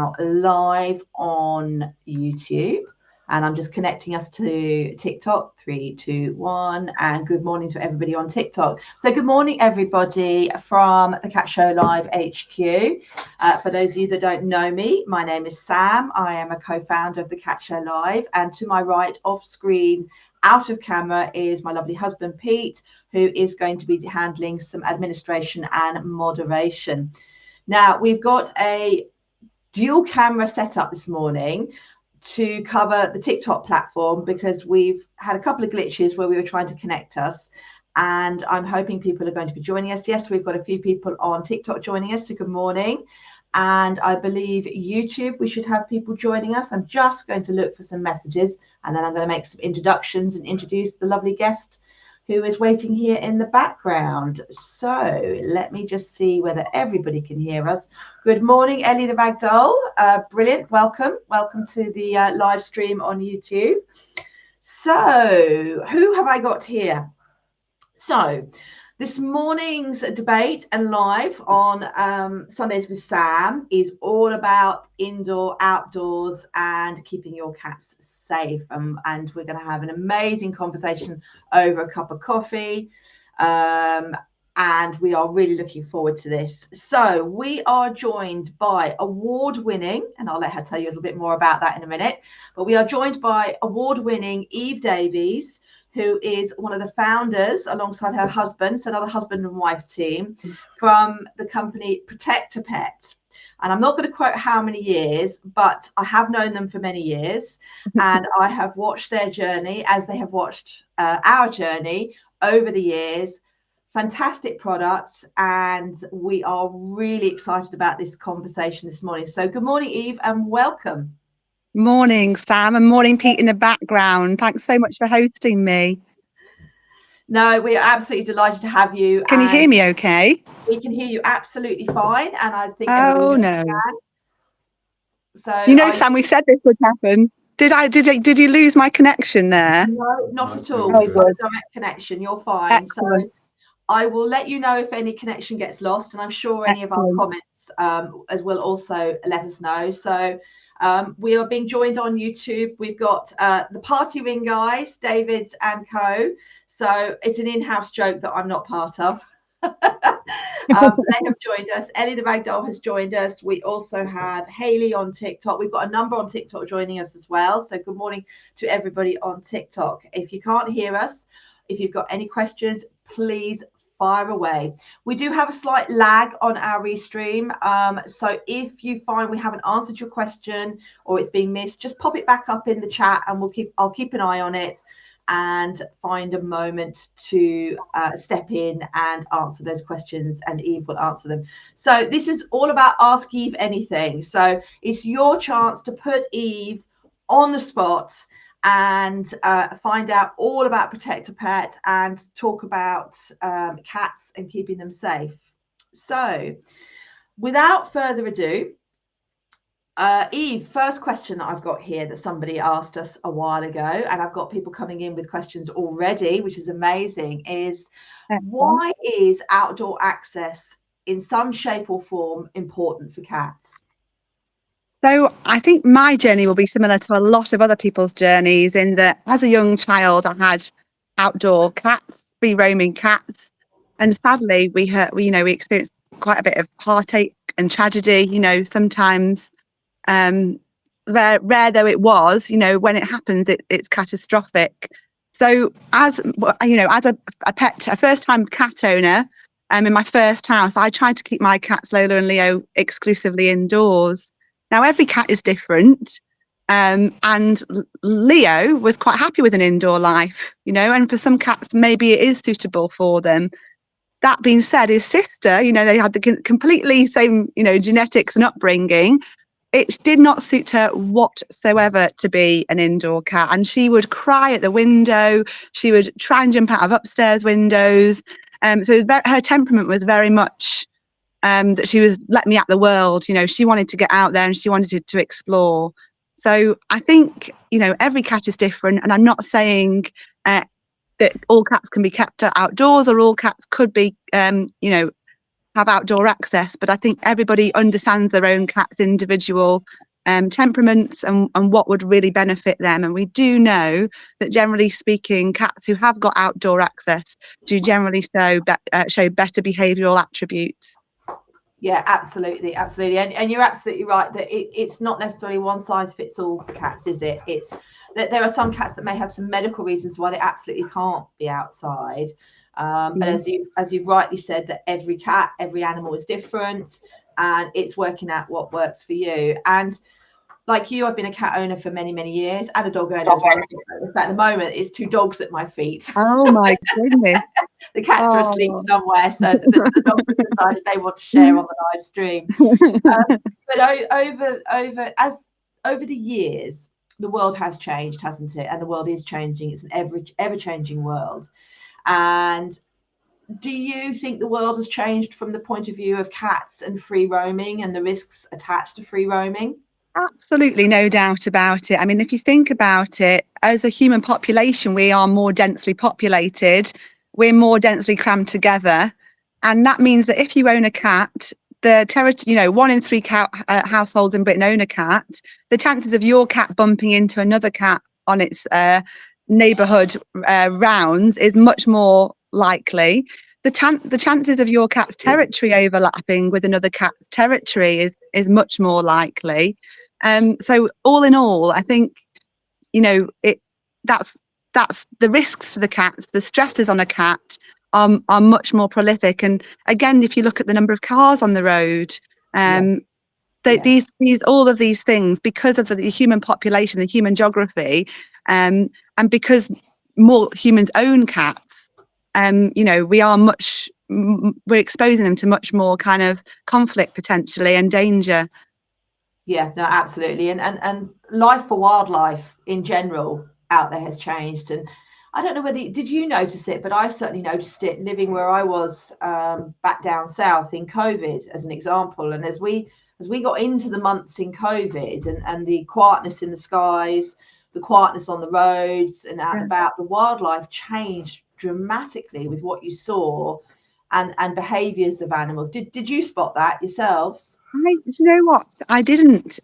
now live on YouTube. And I'm just connecting us to TikTok. 3, 2, 1. And good morning to everybody on TikTok. So good morning, everybody, from the Cat Show Live HQ. For those of you that don't know me, my name is Sam. I am a co-founder of the Cat Show Live. And to my right, off screen, out of camera, is my lovely husband, Pete, who is going to be handling some administration and moderation. Now, we've got a dual camera set up this morning to cover the TikTok platform because we've had a couple of glitches where we were trying to connect us, and I'm hoping people are going to be joining us. Yes, we've got a few people on TikTok joining us, so good morning. And I believe YouTube, we should have people joining us. I'm just going to look for some messages, and then I'm going to make some introductions and introduce the lovely guest who is waiting here in the background. So let me just see whether everybody can hear us. Good morning, Ellie the Ragdoll. Brilliant. Welcome to the live stream on YouTube. So who have I got here? So this morning's debate and live on Sundays with Sam is all about indoor, outdoors, and keeping your cats safe. And we're going to have an amazing conversation over a cup of coffee. And we are really looking forward to this. So we are joined by award-winning, and I'll let her tell you a little bit more about that in a minute, but we are joined by award-winning Eve Davies, who is one of the founders alongside her husband, so another husband and wife team from the company ProtectaPet. And I'm not going to quote how many years, but I have known them for many years. And I have watched their journey as they have watched our journey over the years. Fantastic products. And we are really excited about this conversation this morning. So good morning, Eve, and welcome. Morning, Sam, and morning, Pete, in the background. Thanks so much for hosting me. No, we are absolutely delighted to have you. Can you hear me okay? We can hear you absolutely fine. And I think no. So you know, Sam, we said this would happen. Did you lose my connection there? No, not at all. We've got a direct connection. You're fine. Excellent. So I will let you know if any connection gets lost, and I'm sure any of our comments as will also let us know. So we are being joined on YouTube. We've got the Party Ring guys, David and co. So it's an in-house joke that I'm not part of. They have joined us. Ellie the Ragdoll has joined us. We also have Hayley on TikTok. We've got a number on TikTok joining us as well. So good morning to everybody on TikTok. If you can't hear us, if you've got any questions, please fire away. We do have a slight lag on our restream. So if you find we haven't answered your question or it's being missed, just pop it back up in the chat and I'll keep an eye on it and find a moment to step in and answer those questions, and Eve will answer them. So this is all about Ask Eve Anything. So it's your chance to put Eve on the spot and find out all about ProtectaPet and talk about cats and keeping them safe. So without further ado, Eve, first question that I've got here that somebody asked us a while ago, and I've got people coming in with questions already, which is amazing, is why is outdoor access in some shape or form important for cats? So I think my journey will be similar to a lot of other people's journeys in that as a young child, I had outdoor cats, free roaming cats. And sadly, we experienced quite a bit of heartache and tragedy, sometimes rare though it was, when it happens, it's catastrophic. So as a first-time cat owner, in my first house, I tried to keep my cats, Lola and Leo, exclusively indoors. Now, every cat is different. And Leo was quite happy with an indoor life, and for some cats, maybe it is suitable for them. That being said, his sister, they had the completely same, genetics and upbringing. It did not suit her whatsoever to be an indoor cat. And she would cry at the window. She would try and jump out of upstairs windows. So her temperament was very much that she was let me at the world. She wanted to get out there and she wanted to explore. So I think, every cat is different. And I'm not saying that all cats can be kept outdoors or all cats could be, have outdoor access, but I think everybody understands their own cat's individual temperaments and what would really benefit them. And we do know that, generally speaking, cats who have got outdoor access do generally show better behavioural attributes. Yeah, absolutely, absolutely. And you're absolutely right that it's not necessarily one size fits all for cats, is it? It's that there are some cats that may have some medical reasons why they absolutely can't be outside. But as you've rightly said, that every cat, every animal is different, and it's working out what works for you. And like you, I've been a cat owner for many, many years, and a dog owner as well. In fact, at the moment, it's 2 dogs at my feet. Oh my goodness! The cats are asleep somewhere, so the dogs have decided they want to share on the live stream. But over the years, the world has changed, hasn't it? And the world is changing. It's an ever-changing world. And do you think the world has changed from the point of view of cats and free roaming and the risks attached to free roaming? Absolutely, no doubt about it. I mean, if you think about it, as a human population, we are more densely populated. We're more densely crammed together. And that means that if you own a cat, the territory, 1 in 3 households in Britain own a cat. The chances of your cat bumping into another cat on its neighbourhood rounds is much more likely. The chances of your cat's territory overlapping with another cat's territory is much more likely. So all in all, I think that's the risks to the cats. The stresses on a cat are much more prolific. And again, if you look at the number of cars on the road, all of these things, because of the human population, the human geography, and because more humans own cats, we're exposing them to much more kind of conflict potentially and danger. Yeah, no, absolutely. And life for wildlife in general out there has changed. And I don't know did you notice it, but I certainly noticed it living where I was back down south in COVID, as an example. And as we got into the months in COVID and the quietness in the skies, the quietness on the roads and out and about, the wildlife changed dramatically with what you saw and behaviors of animals. Did you spot that yourselves? You know what? I didn't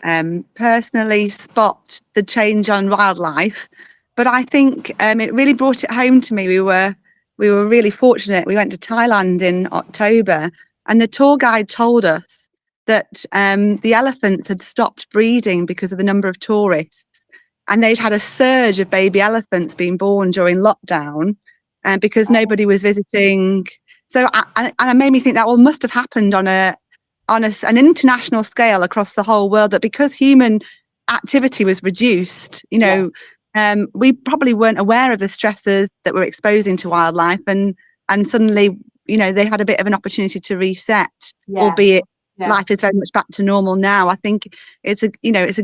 personally spot the change on wildlife, but I think it really brought it home to me. We were really fortunate. We went to Thailand in October, and the tour guide told us that the elephants had stopped breeding because of the number of tourists, and they'd had a surge of baby elephants being born during lockdown, and because nobody was visiting. So and it made me think that must have happened on an international scale across the whole world, that because human activity was reduced, we probably weren't aware of the stresses that we're exposing to wildlife, and suddenly, they had a bit of an opportunity to reset, albeit life is very much back to normal now. I think it's a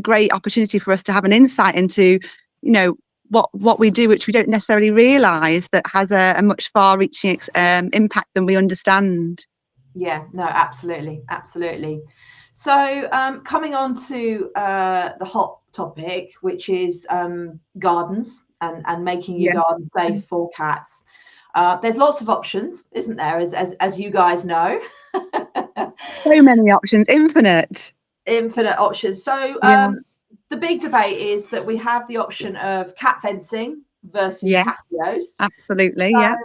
great opportunity for us to have an insight into, what we do, which we don't necessarily realise, that has a much far-reaching impact than we understand. Yeah, no, absolutely. So coming on to the hot topic, which is gardens and making your garden safe for cats. There's lots of options, isn't there, as you guys know? So many options, infinite options. So the big debate is that we have the option of cat fencing versus Catios. Absolutely. So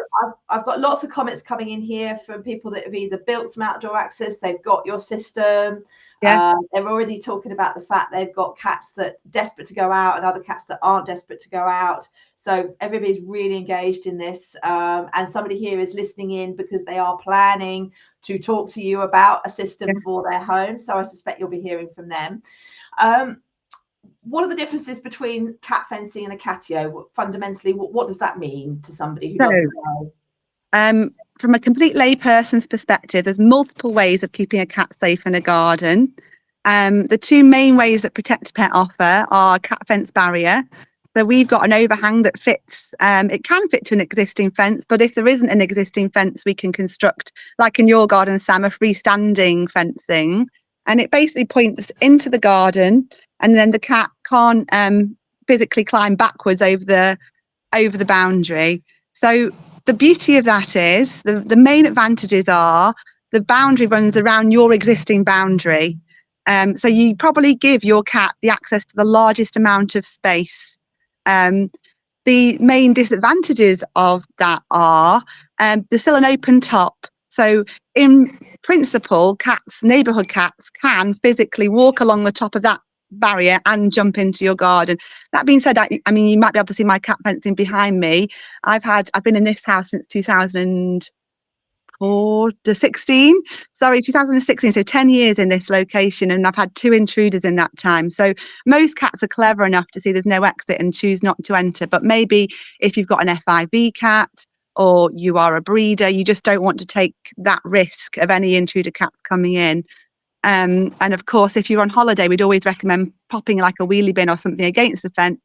I've got lots of comments coming in here from people that have either built some outdoor access, they've got your system, they're already talking about the fact they've got cats that are desperate to go out and other cats that aren't desperate to go out. So everybody's really engaged in this, and somebody here is listening in because they are planning to talk to you about a system for their home. So I suspect you'll be hearing from them. What are the differences between cat fencing and a catio? Fundamentally, what does that mean to somebody who doesn't know? From a complete layperson's perspective, there's multiple ways of keeping a cat safe in a garden. The 2 main ways that ProtectaPet offer are cat fence barrier. So we've got an overhang that fits, it can fit to an existing fence, but if there isn't an existing fence, we can construct, like in your garden, Sam, a freestanding fencing. And it basically points into the garden, and then the cat can't physically climb backwards over the boundary. So the beauty of that is the main advantages are the boundary runs around your existing boundary. So you probably give your cat the access to the largest amount of space. The main disadvantages of that are there's still an open top. So in principle, cats, neighbourhood cats, can physically walk along the top of that barrier and jump into your garden. That being said, I mean, you might be able to see my cat fencing behind me. I've been in this house since 2016, so 10 years in this location, and I've had 2 intruders in that time. So most cats are clever enough to see there's no exit and choose not to enter, but maybe if you've got an FIV cat or you are a breeder, you just don't want to take that risk of any intruder cats coming in. And of course, if you're on holiday, we'd always recommend popping like a wheelie bin or something against the fence,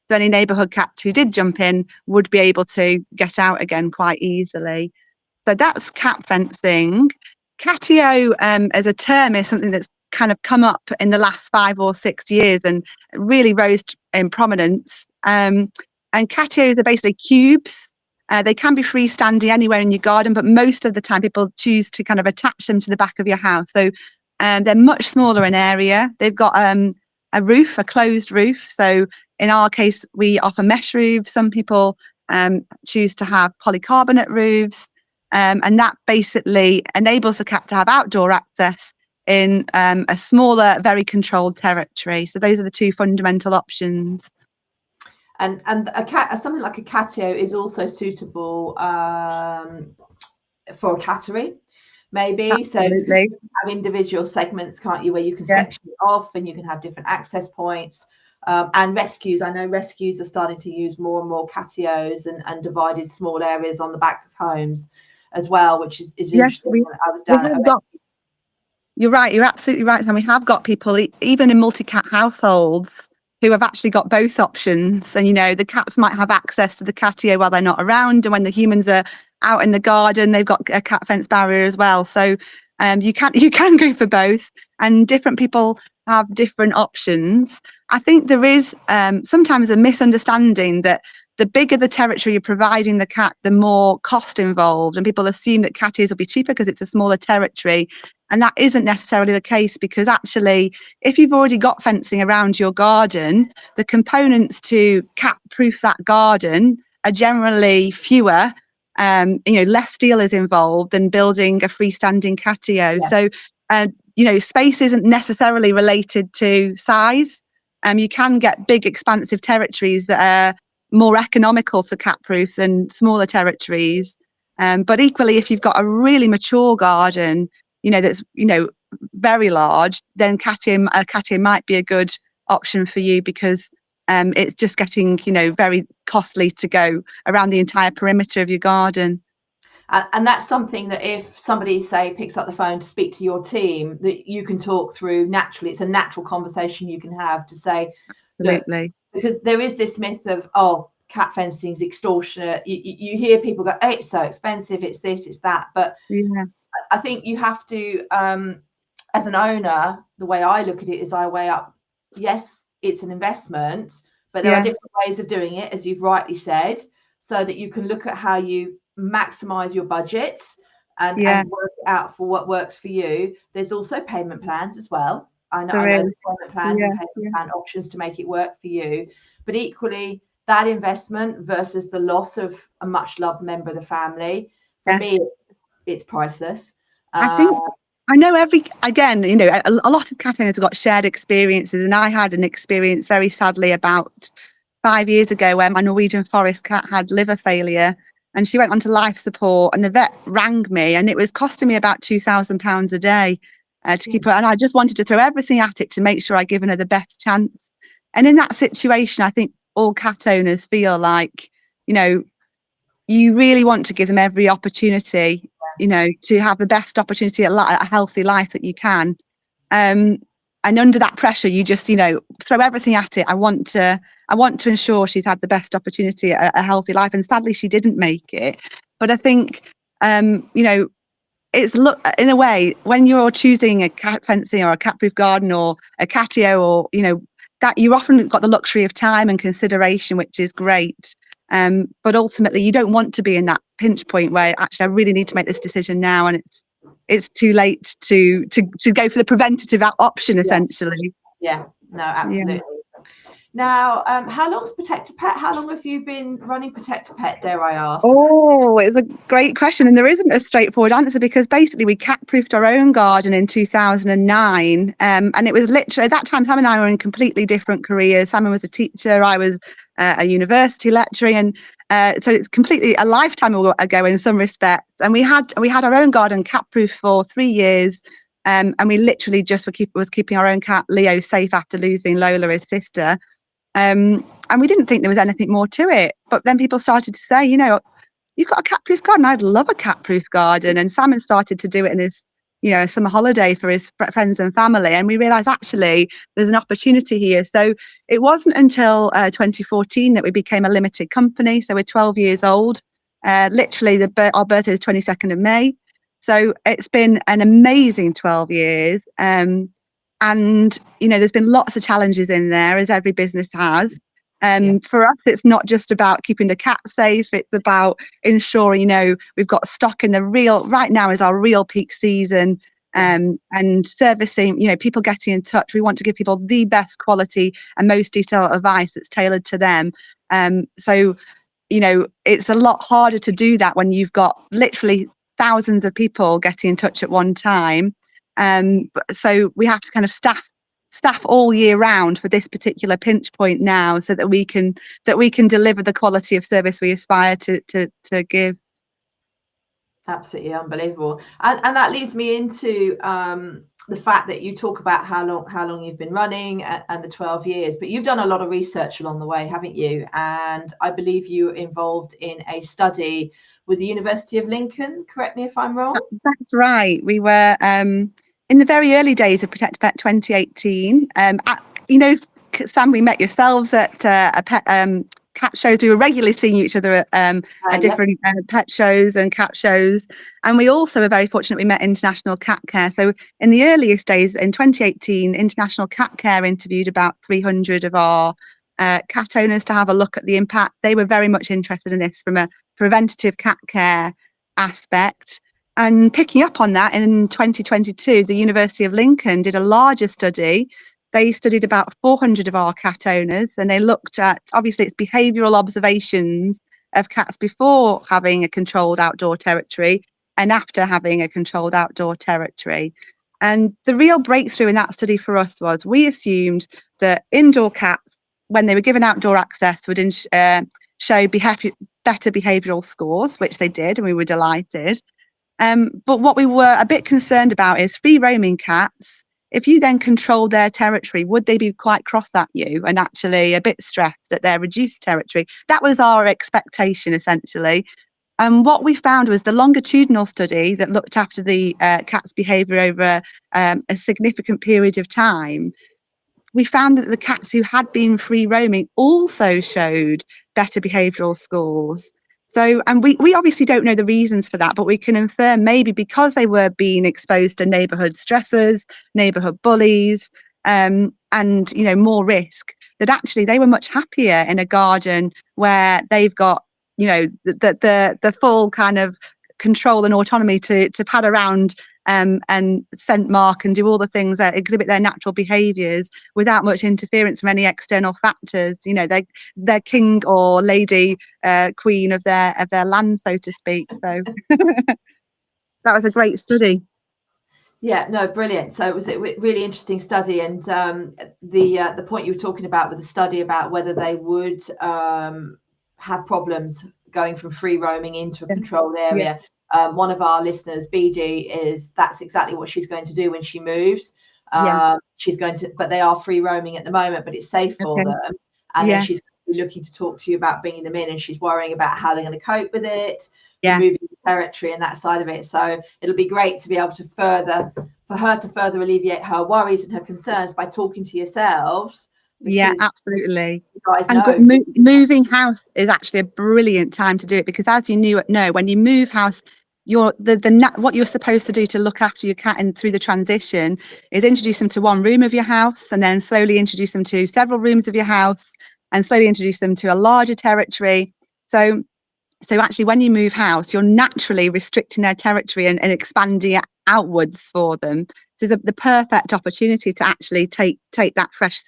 so any neighbourhood cats who did jump in would be able to get out again quite easily. So that's cat fencing. Catio as a term is something that's kind of come up in the last 5 or 6 years and really rose in prominence. And catios are basically cubes. They can be freestanding anywhere in your garden, but most of the time people choose to kind of attach them to the back of your house. So they're much smaller in area. They've got a roof, a closed roof. So in our case, we offer mesh roofs. Some people choose to have polycarbonate roofs. And that basically enables the cat to have outdoor access in a smaller, very controlled territory. So those are the 2 fundamental options. And something like a catio is also suitable for a cattery, maybe. Absolutely. So you can have individual segments, can't you, where you can section it off and you can have different access points. And rescues. I know rescues are starting to use more and more catios and divided small areas on the back of homes as well, which is interesting. I was down at a rescue. You're right. You're absolutely right. And we have got people, even in multi-cat households, who have actually got both options. And, you know, the cats might have access to the catio while they're not around. And when the humans are out in the garden, they've got a cat fence barrier as well. So you can go for both, and different people have different options. I think there is sometimes a misunderstanding that the bigger the territory you're providing the cat, the more cost involved. And people assume that catios will be cheaper because it's a smaller territory. And that isn't necessarily the case, because actually, if you've already got fencing around your garden, the components to cat-proof that garden are generally fewer. Less steel is involved than building a freestanding catio. Yeah. So, space isn't necessarily related to size. You can get big, expansive territories that are more economical to cat-proof than smaller territories. But equally, if you've got a really mature garden, that's, very large, then catio might be a good option for you, because it's just getting, very costly to go around the entire perimeter of your garden. And that's something that if somebody, say, picks up the phone to speak to your team, that you can talk through naturally. It's a natural conversation you can have to say, absolutely, because there is this myth of, oh, cat fencing is extortionate. You hear people go, hey, it's so expensive, it's this, it's that. But yeah, I think you have to, as an owner, the way I look at it is I weigh up, yes, it's an investment, but there are different ways of doing it, as you've rightly said, so that you can look at how you maximize your budgets and work it out for what works for you. There's also payment plans as well. I know there's payment plans and payment plan options to make it work for you. But equally, that investment versus the loss of a much loved member of the family, for me, it's priceless. I think I know a lot of cat owners have got shared experiences, and I had an experience very sadly about 5 years ago where my Norwegian forest cat had liver failure, and she went onto life support, and the vet rang me, and it was costing me about £2,000 a day to keep her. And I just wanted to throw everything at it to make sure I'd given her the best chance. And in that situation, I think all cat owners feel like, you really want to give them every opportunity, to have the best opportunity at a healthy life that you can. And under that pressure, you just, throw everything at it. I want to ensure she's had the best opportunity at a healthy life. And sadly, she didn't make it. But I think, it's in a way, when you're choosing a cat fencing or a cat-proof garden or a catio, or, that you often got the luxury of time and consideration, which is great. But ultimately, you don't want to be in that pinch point where actually I really need to make this decision now, and it's too late to go for the preventative option, essentially. Yeah, no, absolutely. Yeah. Now, how long's ProtectaPet? How long have you been running ProtectaPet, dare I ask? Oh, it's a great question. And there isn't a straightforward answer, because basically we cat-proofed our own garden in 2009. And it was literally, at that time, Sam and I were in completely different careers. Simon was a teacher, I was a university lecturer. And so it's completely a lifetime ago in some respects. And we had our own garden cat-proof for 3 years. And we literally just was keeping our own cat, Leo, safe after losing Lola, his sister. And we didn't think there was anything more to it. But then people started to say, you've got a cat-proof garden. I'd love a cat-proof garden. And Simon started to do it in his, summer holiday for his friends and family. And we realised, actually, there's an opportunity here. So it wasn't until 2014 that we became a limited company. So we're 12 years old. Literally, our birthday is 22nd of May. So it's been an amazing 12 years. And, there's been lots of challenges in there, as every business has. For us, it's not just about keeping the cat safe. It's about ensuring, we've got stock in right now is our real peak season, and servicing, people getting in touch. We want to give people the best quality and most detailed advice that's tailored to them. So, it's a lot harder to do that when you've got literally thousands of people getting in touch at one time. So we have to kind of staff all year round for this particular pinch point now, so that we can deliver the quality of service we aspire to give. Absolutely unbelievable. And that leads me into the fact that you talk about how long you've been running and the 12 years, but you've done a lot of research along the way, haven't you? And I believe you were involved in a study with the University of Lincoln. Correct me if I'm wrong. That's right. We were in the very early days of ProtectaPet 2018. Sam, we met yourselves at a pet cat shows. We were regularly seeing each other at different pet shows and cat shows. And we also were very fortunate we met International Cat Care. So in the earliest days, in 2018, International Cat Care interviewed about 300 of our cat owners to have a look at the impact. They were very much interested in this from a preventative cat care aspect. And picking up on that, in 2022, the University of Lincoln did a larger study. They studied about 400 of our cat owners, and they looked at, obviously, it's behavioural observations of cats before having a controlled outdoor territory and after having a controlled outdoor territory. And the real breakthrough in that study for us was, we assumed that indoor cats, when they were given outdoor access, would show better behavioural scores, which they did, and we were delighted. But what we were a bit concerned about is free roaming cats. If you then control their territory, would they be quite cross at you and actually a bit stressed at their reduced territory? That was our expectation, essentially. And what we found was the longitudinal study that looked after the cat's behaviour over a significant period of time. We found that the cats who had been free roaming also showed better behavioural scores. So, and we obviously don't know the reasons for that, but we can infer maybe because they were being exposed to neighbourhood stressors, neighbourhood bullies, and more risk, that actually they were much happier in a garden where they've got the full kind of control and autonomy to pad around and scent mark and do all the things that exhibit their natural behaviours without much interference from any external factors. They're king or lady, queen of their land, so to speak. So that was a great study. Yeah, no, brilliant. So it was a really interesting study, and the point you were talking about with the study about whether they would have problems going from free roaming into a controlled area. Yeah. One of our listeners, BD, that's exactly what she's going to do when she moves. She's going to, but they are free roaming at the moment, but it's safe for them. And then she's looking to talk to you about bringing them in, and she's worrying about how they're going to cope with it, moving the territory and that side of it. So it'll be great to be able to further alleviate her worries and her concerns by talking to yourselves. Yeah, absolutely. And moving house is actually a brilliant time to do it, because as you know, when you move house, what you're supposed to do to look after your cat through the transition is introduce them to one room of your house, and then slowly introduce them to several rooms of your house, and slowly introduce them to a larger territory. So So actually, when you move house, you're naturally restricting their territory and expanding it outwards for them. So it's the perfect opportunity to actually take that fresh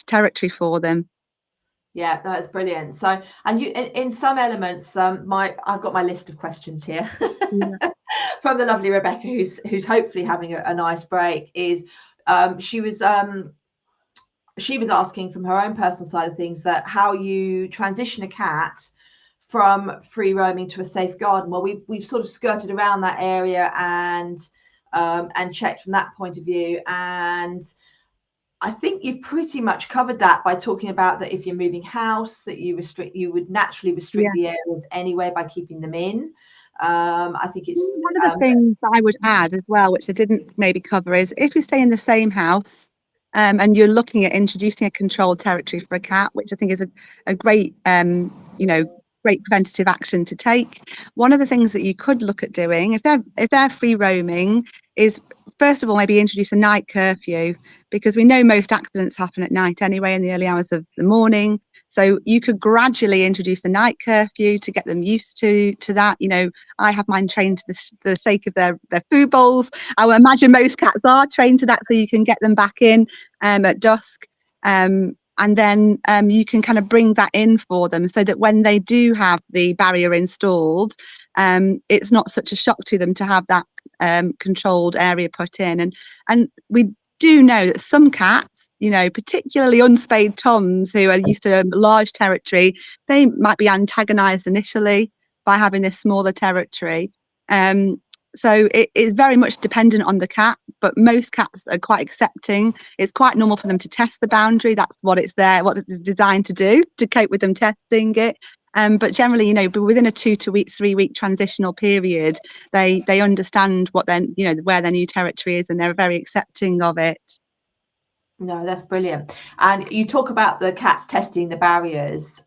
territory for them. Yeah, that's brilliant. So, and you, in some elements, I've got my list of questions here from the lovely Rebecca, who's hopefully having a nice break. She was asking from her own personal side of things that how you transition a cat from free roaming to a safe garden. Well, we've sort of skirted around that area and checked from that point of view, and I think you've pretty much covered that by talking about that if you're moving house, that you would naturally restrict the areas anyway by keeping them in. I think it's one of the things I would add as well, which I didn't maybe cover, is if you stay in the same house and you're looking at introducing a controlled territory for a cat, which I think is a great, great preventative action to take. One of the things that you could look at doing if they're free roaming is, first of all, maybe introduce a night curfew, because we know most accidents happen at night anyway, in the early hours of the morning. So you could gradually introduce a night curfew to get them used to that. I have mine trained to the shake of their food bowls. I would imagine most cats are trained to that, so you can get them back in at dusk. And then you can kind of bring that in for them so that when they do have the barrier installed, it's not such a shock to them to have that controlled area put in. And we do know that some cats, particularly unspayed toms who are used to a large territory, they might be antagonized initially by having this smaller territory. So it is very much dependent on the cat, but most cats are quite accepting. It's quite normal for them to test the boundary. That's what it's designed to do, to cope with them testing it. But generally, within a 2 to 3 week transitional period, they understand what then, where their new territory is, and they're very accepting of it. No, that's brilliant. And you talk about the cats testing the barriers.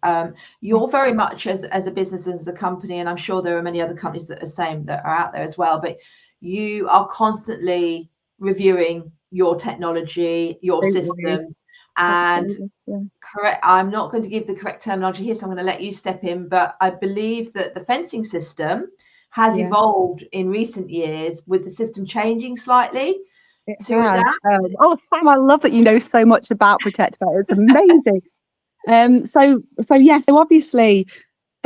You're very much as a business, as a company, and I'm sure there are many other companies that are the same that are out there as well, but you are constantly reviewing your technology, your system, and correct. I'm not going to give the correct terminology here, so I'm going to let you step in, but I believe that the fencing system has evolved in recent years, with the system changing slightly. Sam, I love that you know so much about ProtectaPet. It's amazing. So obviously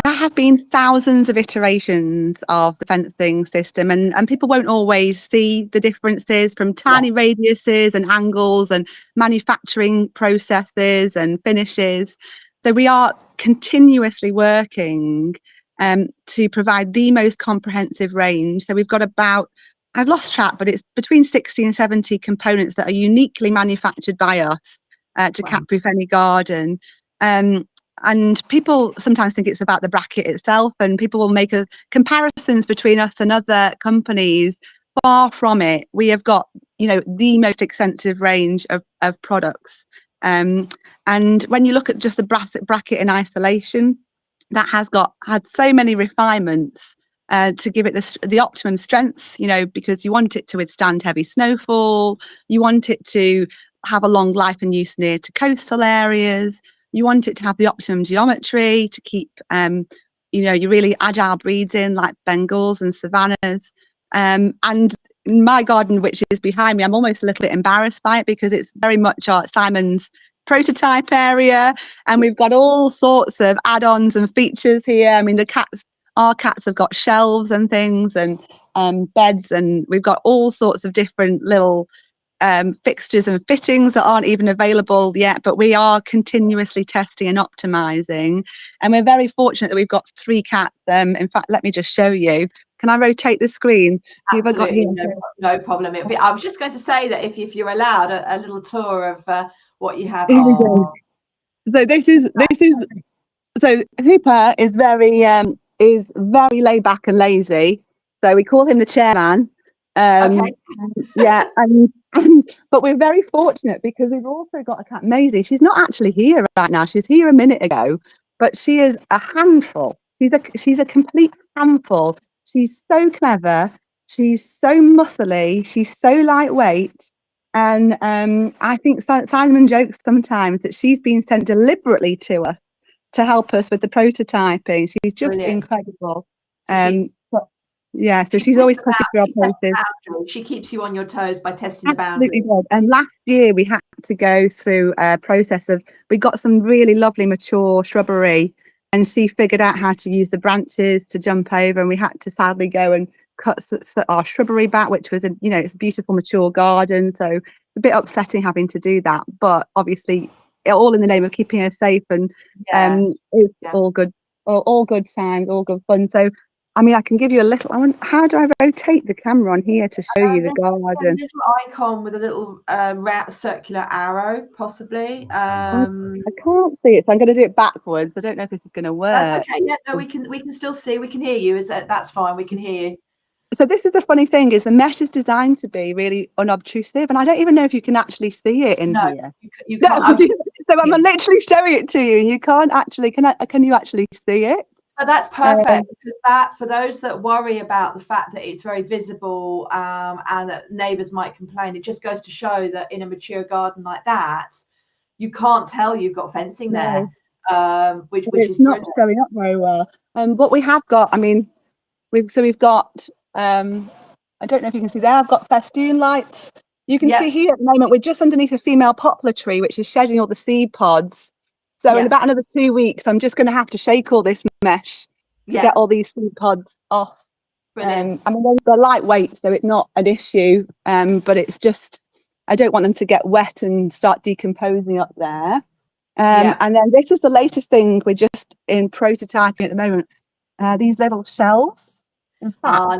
there have been thousands of iterations of the fencing system, and people won't always see the differences from tiny radiuses and angles and manufacturing processes and finishes. So we are continuously working to provide the most comprehensive range. So we've got about, I've lost track, but it's between 60 and 70 components that are uniquely manufactured by us to cat-proof any garden. And people sometimes think it's about the bracket itself, and people will make comparisons between us and other companies. Far from it. We have got, the most extensive range of products. And when you look at just the bracket in isolation, that has had so many refinements to give it the optimum strength, because you want it to withstand heavy snowfall, you want it to have a long life and use near to coastal areas, you want it to have the optimum geometry to keep, your really agile breeds in, like Bengals and Savannahs. And my garden, which is behind me, I'm almost a little bit embarrassed by it, because it's very much Simon's prototype area, and we've got all sorts of add-ons and features here. I mean, our cats have got shelves and things, and beds, and we've got all sorts of different little fixtures and fittings that aren't even available yet, but we are continuously testing and optimizing, and we're very fortunate that we've got 3 cats. In fact, let me just show you. Can I rotate the screen? Absolutely, no problem. I was just going to say that if you're allowed a little tour of what you have. So this is so Hooper is very laid back and lazy, so we call him the chairman. Okay. Yeah, but we're very fortunate because we've also got a cat, Maisie. She's not actually here right now. She was here a minute ago, but she is a handful. She's a complete handful. She's so clever. She's so muscly. She's so lightweight. And I think Simon jokes sometimes that she's been sent deliberately to us to help us with the prototyping. She's just Brilliant. incredible. So yeah, so she's always pushing through our process. She keeps you on your toes by testing Absolutely the boundaries. And last year we had to go through a process of, we got some really lovely mature shrubbery, and she figured out how to use the branches to jump over, and we had to sadly go and cut our shrubbery back, which was it's a beautiful mature garden, so a bit upsetting having to do that, but obviously all in the name of keeping her safe, and it's all good, all good times, all good fun. So I mean, I can give you a little. How do I rotate the camera on here to show you the garden? A little icon with a little circular arrow, possibly. I can't see it, so I'm going to do it backwards. I don't know if this is going to work. That's okay. Yeah, no, we can still see. We can hear you. That's fine. We can hear you. So this is the funny thing, is the mesh is designed to be really unobtrusive, and I don't even know if you can actually see it in here. You can't. So I'm literally showing it to you, and you can't actually. Can you actually see it? Oh, that's perfect, because that, for those that worry about the fact that it's very visible and that neighbours might complain, it just goes to show that in a mature garden like that, you can't tell you've got fencing there, which is not showing up very well. What we have got, I mean, we've got. I don't know if you can see there. I've got festoon lights. You can see here at the moment we're just underneath a female poplar tree, which is shedding all the seed pods. So in about another 2 weeks, I'm just going to have to shake all this mesh to get all these seed pods off. Brilliant. I mean, they're lightweight, so it's not an issue. But it's just, I don't want them to get wet and start decomposing up there. And then this is the latest thing. We're just in prototyping at the moment. These little shelves. In fact,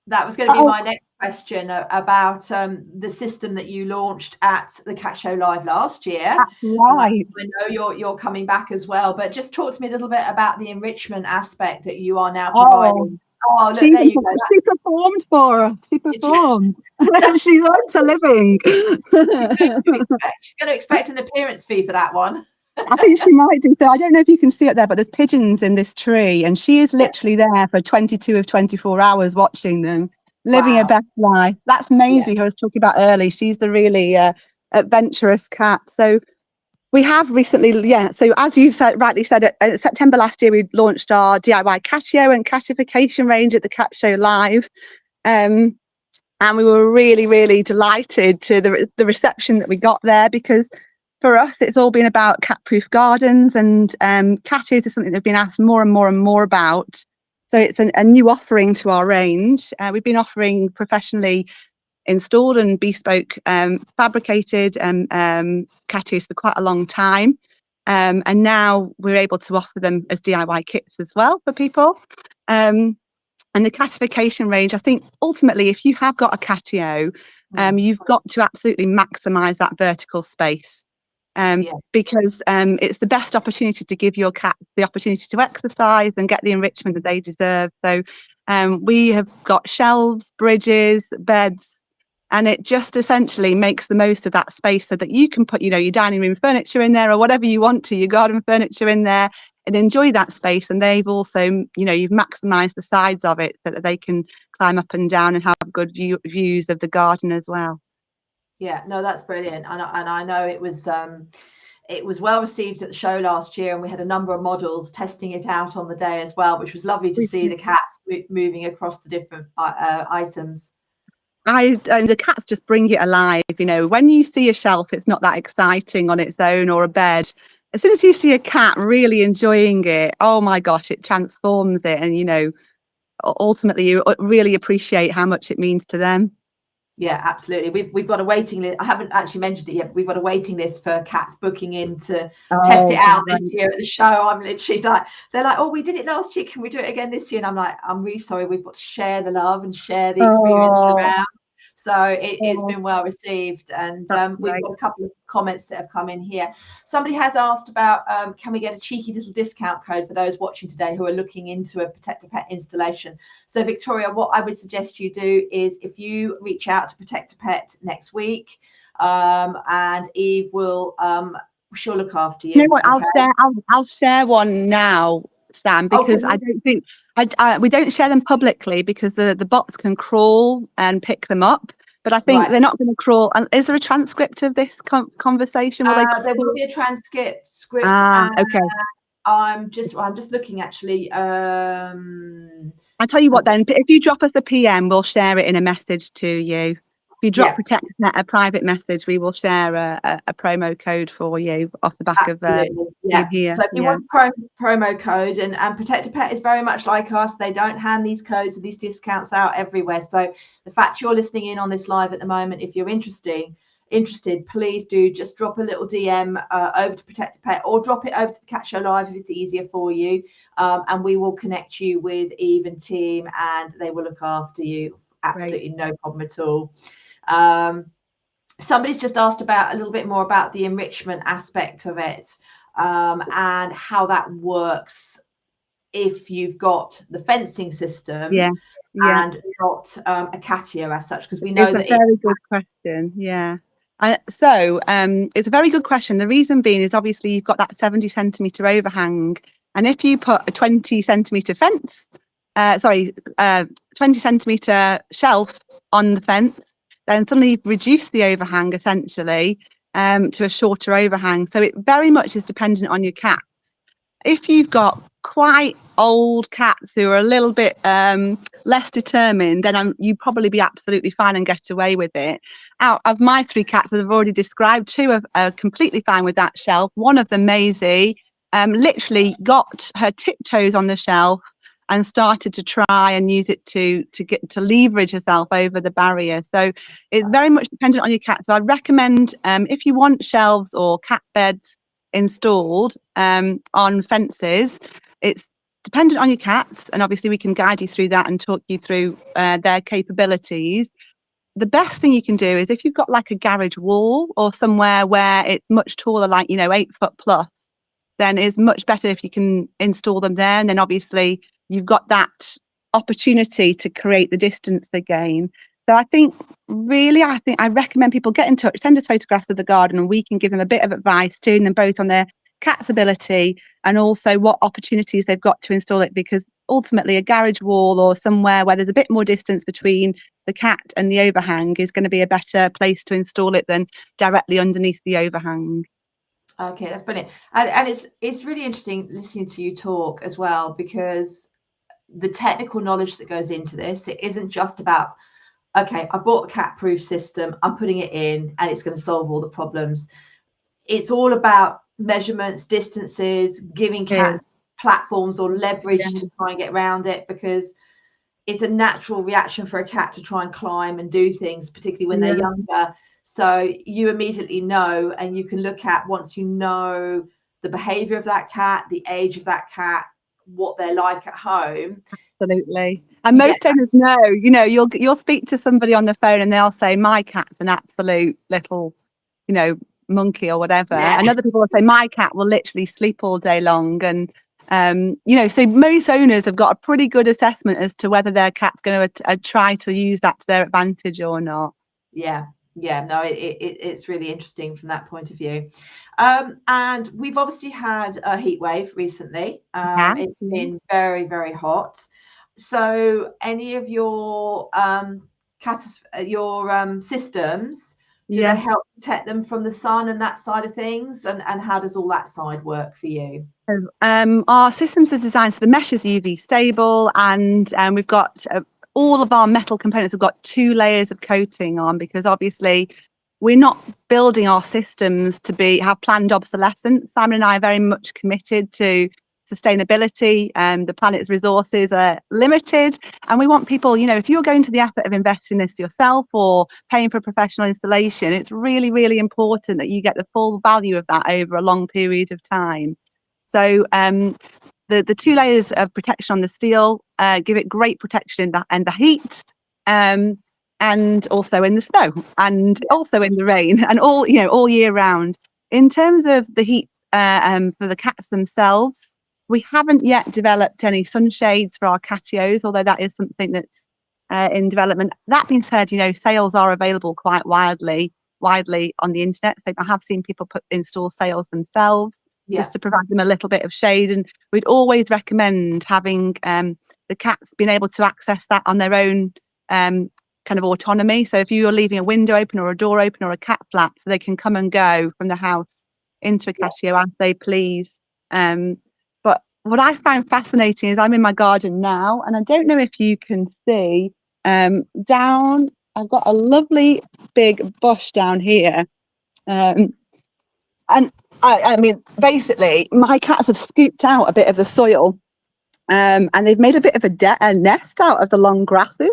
that was going to be my next question about the system that you launched at the Cat Show Live last year. That's right. I know you're coming back as well, but just talk to me a little bit about the enrichment aspect that you are now providing. Oh, look, there you go. She performed for us. She performed. She's on to living. She's going to expect an appearance fee for that one. I think she might do. So I don't know if you can see it there, but there's pigeons in this tree, and she is literally there for 22 of 24 hours watching them, living her best life. That's Maisie, who I was talking about earlier. She's the really adventurous cat. So we have recently, so as you rightly said, September last year, we launched our DIY Catio and catification range at the Cat Show Live. And we were really, really delighted to the reception that we got there, because for us, it's all been about cat-proof gardens, and Catios is something they've been asked more and more and more about. So it's a new offering to our range. We've been offering professionally installed and bespoke fabricated Catios for quite a long time. And now we're able to offer them as DIY kits as well for people. And the catification range, I think ultimately, if you have got a Catio, you've got to absolutely maximise that vertical space. Because it's the best opportunity to give your cat the opportunity to exercise and get the enrichment that they deserve. So we have got shelves, bridges, beds, and it just essentially makes the most of that space so that you can put, your dining room furniture in there, or whatever you want to, your garden furniture in there, and enjoy that space. And they've also, you've maximised the sides of it so that they can climb up and down and have good views of the garden as well. Yeah, no, that's brilliant, and I know it was well received at the show last year, and we had a number of models testing it out on the day as well, which was lovely to see the cats moving across the different items. And the cats just bring it alive. When you see a shelf, it's not that exciting on its own, or a bed. As soon as you see a cat really enjoying it, oh my gosh, it transforms it, and ultimately you really appreciate how much it means to them. Yeah, absolutely. We've got a waiting list. I haven't actually mentioned it yet, but we've got a waiting list for cats booking in to test it out this year at the show. I'm literally like, they're like, oh, we did it last year, can we do it again this year? And I'm like, I'm really sorry, we've got to share the love and share the experience around. So it's been well received, and we've got a couple of comments that have come in here. Somebody has asked about can we get a cheeky little discount code for those watching today who are looking into a ProtectaPet installation. So Victoria, what I would suggest you do is, if you reach out to ProtectaPet next week, and Eve will she'll look after you. You know what? I'll share one now, Sam, because I don't think we don't share them publicly, because the bots can crawl and pick them up. But but I think they're not going to crawl. And is there a transcript of this conversation? There will be a transcript. Okay. I'm just looking actually. I'll tell you what then. If you drop us a PM, we'll share it in a message to you. If you drop ProtectaPet a private message, we will share a promo code for you off the back of here. So if you want promo code, and ProtectaPet is very much like us. They don't hand these codes and these discounts out everywhere. So the fact you're listening in on this live at the moment, if you're interested, please do just drop a little DM over to ProtectaPet, or drop it over to the Cat Show Live if it's easier for you, and we will connect you with Eve and team, and they will look after you. Absolutely no problem at all. Somebody's just asked about a little bit more about the enrichment aspect of it, and how that works if you've got the fencing system and not a Catio as such, because we know it's a very good question. So it's a very good question. The reason being is obviously you've got that 70 centimetre overhang, and if you put a 20 centimetre 20 centimetre shelf on the fence, then suddenly you've reduced the overhang essentially to a shorter overhang. So it very much is dependent on your cats. If you've got quite old cats who are a little bit less determined, then you'd probably be absolutely fine and get away with it. Out of my 3 cats that I've already described, 2 are completely fine with that shelf. One of them, Maisie, literally got her tiptoes on the shelf and started to try and use it to leverage herself over the barrier. So it's very much dependent on your cat. So I'd recommend if you want shelves or cat beds installed on fences, it's dependent on your cats, and obviously we can guide you through that and talk you through their capabilities. The best thing you can do is if you've got like a garage wall or somewhere where it's much taller, like 8 foot plus, then it's much better if you can install them there, and then obviously you've got that opportunity to create the distance again. So I recommend people get in touch, send us photographs of the garden, and we can give them a bit of advice, tuning them both on their cat's ability and also what opportunities they've got to install it, because ultimately a garage wall or somewhere where there's a bit more distance between the cat and the overhang is going to be a better place to install it than directly underneath the overhang. Okay, that's brilliant. And it's really interesting listening to you talk as well, because the technical knowledge that goes into this, it isn't just about, okay, I bought a cat proof system, I'm putting it in and it's going to solve all the problems. It's all about measurements, distances, giving cats platforms or leverage to try and get around it, because it's a natural reaction for a cat to try and climb and do things, particularly when they're younger. So you immediately know, and you can look at, once you know the behavior of that cat, the age of that cat, what they're like at home. Absolutely. And most owners know, you'll speak to somebody on the phone and they'll say, my cat's an absolute little, monkey or whatever. And other people will say, my cat will literally sleep all day long. And, so most owners have got a pretty good assessment as to whether their cat's going to try to use that to their advantage or not. No, it's really interesting from that point of view. And we've obviously had a heat wave recently. It's been very, very hot. So any of your systems, do they help protect them from the sun and that side of things? And how does all that side work for you? Our systems are designed so the mesh is UV stable, and we've got all of our metal components have got 2 layers of coating on, because obviously we're not building our systems to have planned obsolescence. Simon and I are very much committed to sustainability, and the planet's resources are limited, and we want people, if you're going to the effort of investing this yourself or paying for a professional installation, it's really, really important that you get the full value of that over a long period of time. So the 2 layers of protection on the steel give it great protection in the heat, and also in the snow, and also in the rain, and all year round. In terms of the heat for the cats themselves, we haven't yet developed any sunshades for our Catios, although that is something that's in development. That being said, sails are available quite widely on the internet. So I have seen people install sails themselves just to provide them a little bit of shade. And we'd always recommend having the cats being able to access that on their own kind of autonomy. So if you're leaving a window open or a door open or a cat flap, so they can come and go from the house into a Catio as they please. But what I find fascinating is I'm in my garden now, and I don't know if you can see down, I've got a lovely big bush down here. And I mean, basically, my cats have scooped out a bit of the soil, and they've made a bit of a nest out of the long grasses.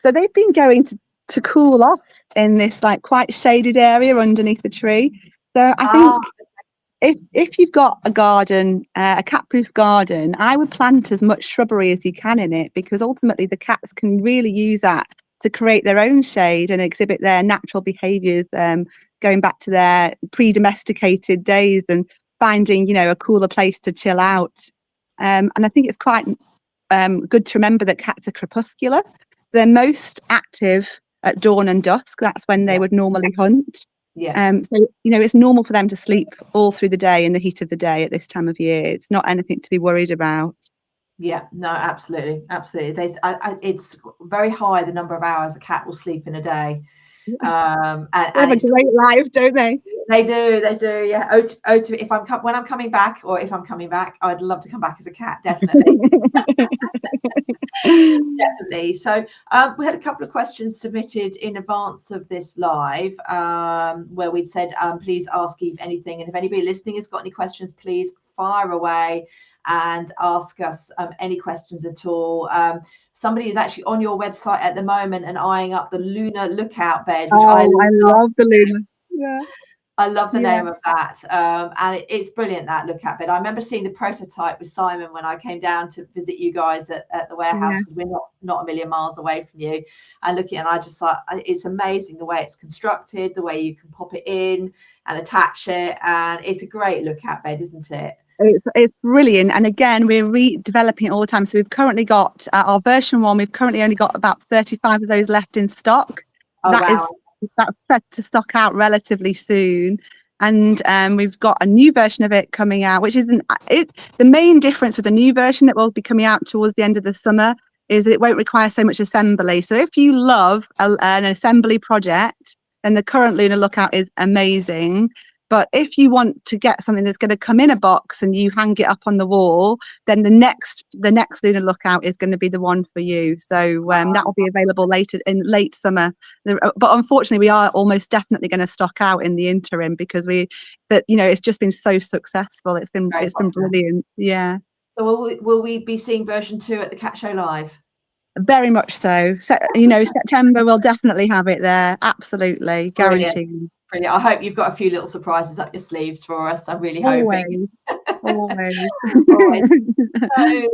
So they've been going to cool off in this like quite shaded area underneath the tree. So I think if you've got a garden, a cat-proof garden, I would plant as much shrubbery as you can in it, because ultimately the cats can really use that to create their own shade and exhibit their natural behaviours, going back to their pre-domesticated days and finding, you know, a cooler place to chill out. And I think it's quite good to remember that cats are crepuscular. They're most active at dawn and dusk. That's when they would normally hunt. So, you know, it's normal for them to sleep all through the day in the heat of the day at this time of year. It's not anything to be worried about. Yeah, no, absolutely. It's very high, the number of hours a cat will sleep in a day. They have a great life, don't they? They do. Yeah. If when I'm coming back, or if I'm coming back, I'd love to come back as a cat, definitely. Definitely. So we had a couple of questions submitted in advance of this live, where we'd said, please ask Eve anything, and if anybody listening has got any questions, please fire away and ask us any questions at all. Somebody is actually on your website at the moment and eyeing up the Lunar Lookout bed, which I love the Lunar. Yeah. I love the name of that, and it's brilliant, that Lookout bed. I remember seeing the prototype with Simon when I came down to visit you guys at the warehouse, because we're not a million miles away from you, and looking, and I just thought it's amazing the way it's constructed, the way you can pop it in and attach it, and it's a great Lookout bed, isn't it? It's brilliant, and again, we're redeveloping it all the time. So we've currently got our version 1. We've currently only got about 35 of those left in stock. That's set to stock out relatively soon, and we've got a new version of it coming out, which isn't the main difference with the new version that will be coming out towards the end of the summer is it won't require so much assembly. So if you love an assembly project, then the current Lunar Lookout is amazing. But if you want to get something that's going to come in a box and you hang it up on the wall, then the next Lunar Lookout is going to be the one for you. So that will be available later in late summer. But unfortunately, we are almost definitely going to stock out in the interim, because it's just been so successful. It's been brilliant. Yeah. So will we be seeing version 2 at the Cat Show Live? Very much so. September we'll definitely have it there. Absolutely, guaranteed. Brilliant. I hope you've got a few little surprises up your sleeves for us. I'm really hoping. Always. So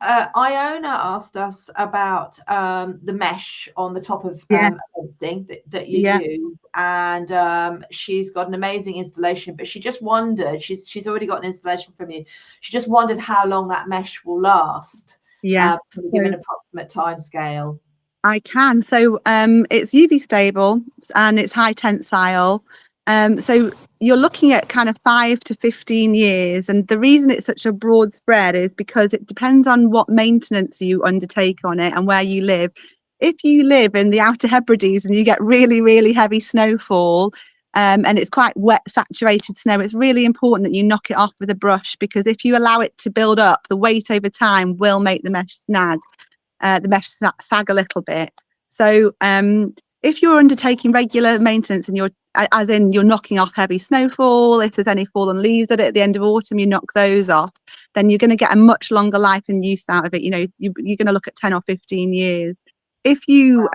Iona asked us about the mesh on the top of fencing that you use, and she's got an amazing installation, but she just wondered, she's already got an installation from you, she just wondered how long that mesh will last. Can you give an approximate time scale? I can. So it's UV stable and it's high tensile. So you're looking at kind of 5 to 15 years. And the reason it's such a broad spread is because it depends on what maintenance you undertake on it and where you live. If you live in the Outer Hebrides and you get really, really heavy snowfall, and it's quite wet, saturated snow, it's really important that you knock it off with a brush, because if you allow it to build up, the weight over time will make the mesh snag. The mesh sag a little bit. So if you're undertaking regular maintenance and you're knocking off heavy snowfall, if there's any fallen leaves at the end of autumn, you knock those off, then you're going to get a much longer life and use out of it. You're going to look at 10 or 15 years. If you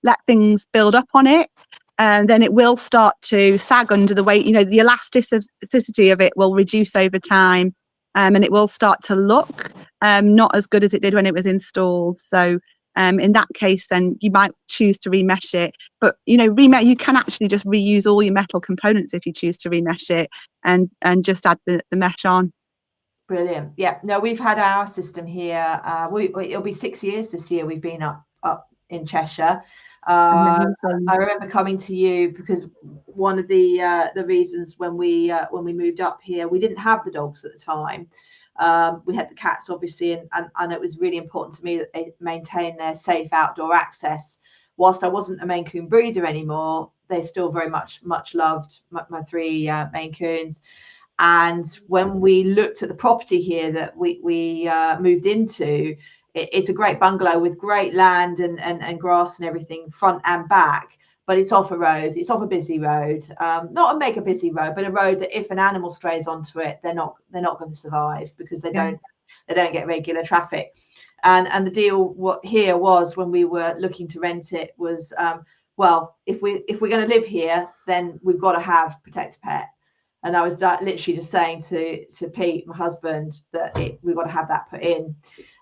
let things build up on it, then it will start to sag under the weight. The elasticity of it will reduce over time. And it will start to look not as good as it did when it was installed. So in that case, then you might choose to remesh it. But you can actually just reuse all your metal components if you choose to remesh it, and just add the mesh on. Brilliant. Yeah. No, we've had our system here. It'll be 6 years this year. We've been up in Cheshire. I remember coming to you because one of the reasons when we moved up here, we didn't have the dogs at the time, We had the cats, obviously, and it was really important to me that they maintain their safe outdoor access. Whilst I wasn't a Maine Coon breeder anymore, they're still very much loved, my 3 Maine Coons. And when we looked at the property here that we moved into, it's a great bungalow with great land and grass and everything, front and back. But it's off a road. It's off a busy road, not a mega busy road, but a road that if an animal strays onto it, they're not going to survive, because they don't get regular traffic. And the deal here was, when we were looking to rent it, was well, if we're going to live here, then we've got to have ProtectaPet. And I was literally just saying to Pete, my husband, that we've got to have that put in.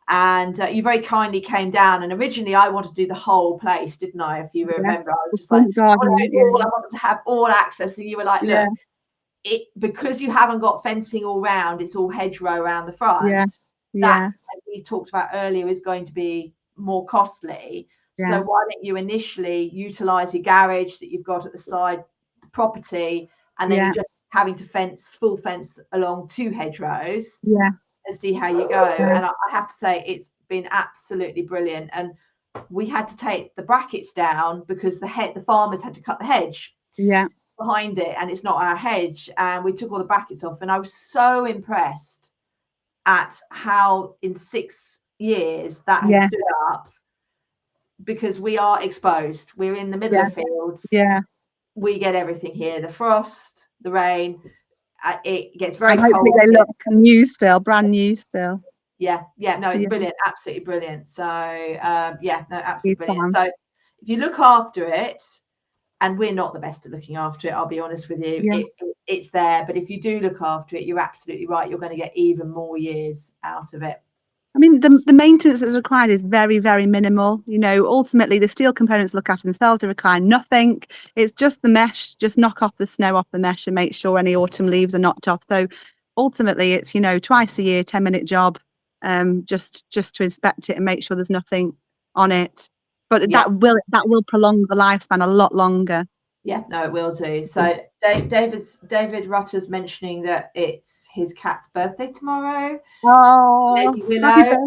And you very kindly came down, and originally I wanted to do the whole place, didn't I? If you remember, I was just like, I wanted to have all access. And you were like, look, because you haven't got fencing all round, it's all hedgerow around the front. That, as we talked about earlier, is going to be more costly. So why don't you initially utilize your garage that you've got at the side of the property, and then you're just having to full fence along 2 hedgerows, and see how you go. And I have to say, it's been absolutely brilliant. And we had to take the brackets down because the farmers had to cut the hedge behind it, and it's not our hedge. And we took all the brackets off, and I was so impressed at how in 6 years that has stood up, because we are exposed. We're in the middle of fields. We get everything here: the frost, the rain. It gets very cold. They look new still, brand new still. No, it's brilliant, absolutely brilliant. So absolutely brilliant. So if you look after it, and we're not the best at looking after it, I'll be honest with you, it's there. But if you do look after it, you're absolutely right, you're going to get even more years out of it. I mean, the maintenance that's required is very, very minimal. Ultimately, the steel components look after themselves. They require nothing. It's just the mesh. Just knock off the snow off the mesh and make sure any autumn leaves are knocked off. So ultimately, it's, twice a year, 10-minute job, just to inspect it and make sure there's nothing on it. But that will prolong the lifespan a lot longer. Yeah, no, it will do. So David Rutter's mentioning that it's his cat's birthday tomorrow. Oh, Willow,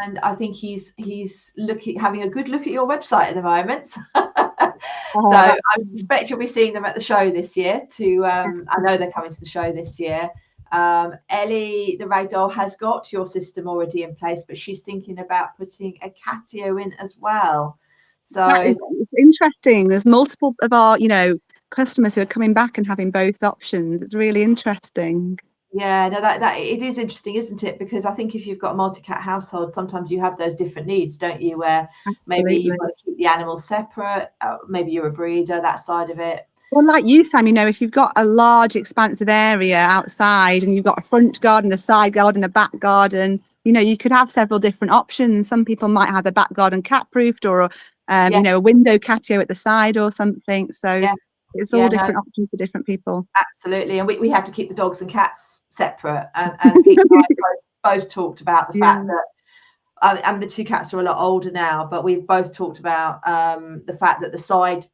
and I think he's having a good look at your website at the moment. So I suspect you'll be seeing them at the show this year. I know they're coming to the show this year. Ellie, the ragdoll, has got your system already in place, but she's thinking about putting a Catio in as well. So it's interesting. There's multiple of our, customers who are coming back and having both options. It's really interesting. Yeah, no, that it is interesting, isn't it? Because I think if you've got a multi-cat household, sometimes you have those different needs, don't you? Where maybe you've got to keep the animals separate. Maybe you're a breeder, that side of it. Well, like you, Sam, if you've got a large, expansive area outside, and you've got a front garden, a side garden, a back garden, you could have several different options. Some people might have the back garden cat-proofed, or a window catio at the side or something. So it's all different options for different people. Absolutely. And we have to keep the dogs and cats separate. And Pete and I both talked about the fact that and the 2 cats are a lot older now, but we've both talked about the fact that the side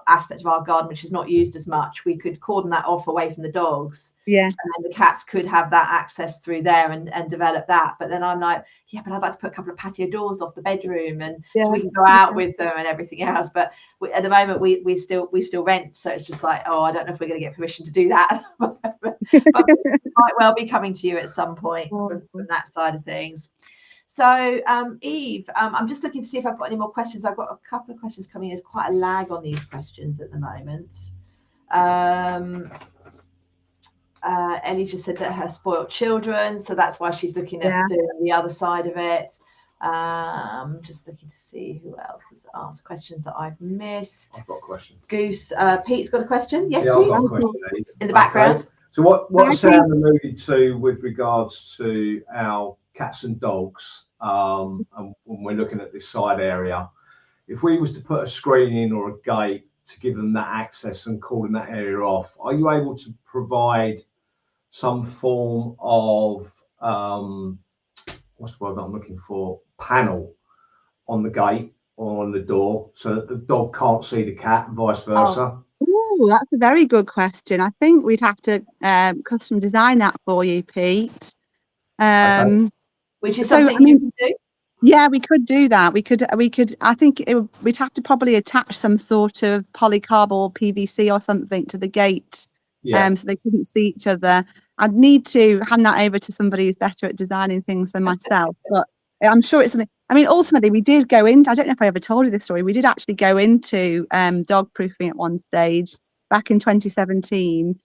aspect of our garden, which is not used as much, we could cordon that off away from the dogs, and then the cats could have that access through there and develop that. But then I'm like, but I'd like to put a couple of patio doors off the bedroom, and so we can go out with them and everything else. But at the moment we still rent, so it's just like, I don't know if we're going to get permission to do that. But it might well be coming to you at some point from that side of things. So, Eve, I'm just looking to see if I've got any more questions. I've got a couple of questions coming. There's quite a lag on these questions at the moment. Ellie just said that her spoiled children, so that's why she's looking at doing the other side of it. Just looking to see who else has asked questions that I've missed. I've got a question. Goose, Pete's got a question. Yes, Pete? I've got a question, Eve. In the background. So what Sam alluded to with regards to our cats and dogs, and when we're looking at this side area, if we was to put a screen in or a gate to give them that access and calling that area off, are you able to provide some form of what's the word I'm looking for, panel on the gate or on the door so that the dog can't see the cat and vice versa? Oh, that's a very good question. I think we'd have to custom design that for you, Pete. Okay. Which is So, something I mean, you can do. yeah, we could do that. We could. I think we'd have to probably attach some sort of polycarb or PVC or something to the gate, Yeah. so they couldn't see each other. I'd need to hand that over to somebody who's better at designing things than myself, but I'm sure it's something. I mean, ultimately, we did go into. I don't know if I ever told you this story. We did actually go into dog proofing at one stage back in 2017.